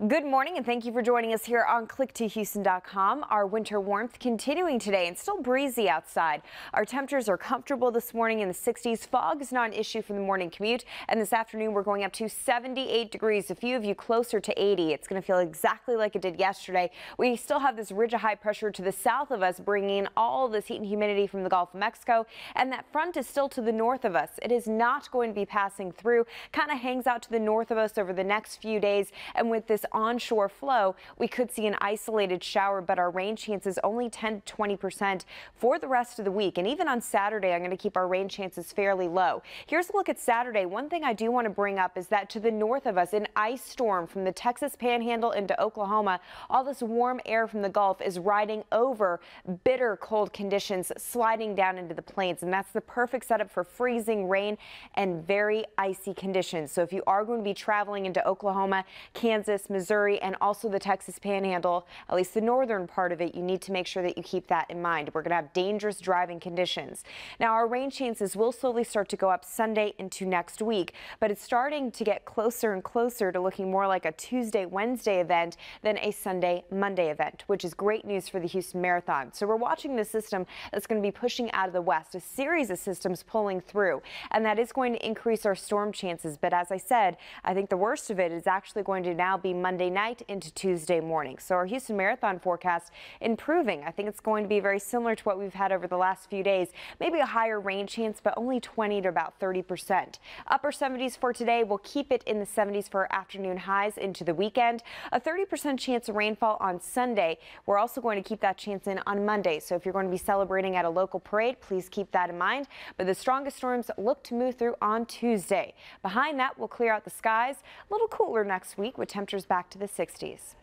Good morning and thank you for joining us here on click2houston.com. Our winter warmth continuing today and still breezy outside. Our temperatures are comfortable this morning in the 60s. Fog is not an issue for the morning commute, and this afternoon we're going up to 78 degrees. A few of you closer to 80. It's going to feel exactly like it did yesterday. We still have this ridge of high pressure to the south of us, bringing all this heat and humidity from the Gulf of Mexico, and that front is still to the north of us. It is not going to be passing through. Kind of hangs out to the north of us over the next few days, and with this onshore flow, we could see an isolated shower, but our rain chances only 10 to 20% for the rest of the week. And even on Saturday, I'm going to keep our rain chances fairly low. Here's a look at Saturday. One thing I do want to bring up is that to the north of us, an ice storm from the Texas Panhandle into Oklahoma. All this warm air from the Gulf is riding over bitter cold conditions, sliding down into the plains, and that's the perfect setup for freezing rain and very icy conditions. So if you are going to be traveling into Oklahoma, Kansas, Missouri, and also the Texas Panhandle, at least the northern part of it, you need to make sure that you keep that in mind. We're going to have dangerous driving conditions. Now, our rain chances will slowly start to go up Sunday into next week, but it's starting to get closer and closer to looking more like a Tuesday, Wednesday event than a Sunday, Monday event, which is great news for the Houston Marathon. So we're watching the system that's going to be pushing out of the west, a series of systems pulling through, and that is going to increase our storm chances. But as I said, I think the worst of it is actually going to now be Monday night into Tuesday morning. So our Houston Marathon forecast improving. I think it's going to be very similar to what we've had over the last few days. Maybe a higher rain chance, but only 20 to about 30%. Upper 70s for today. We'll keep it in the 70s for our afternoon highs into the weekend. A 30% chance of rainfall on Sunday. We're also going to keep that chance in on Monday. So if you're going to be celebrating at a local parade, please keep that in mind. But the strongest storms look to move through on Tuesday. Behind that, we'll clear out the skies. A little cooler next week with temperatures back to the 60s.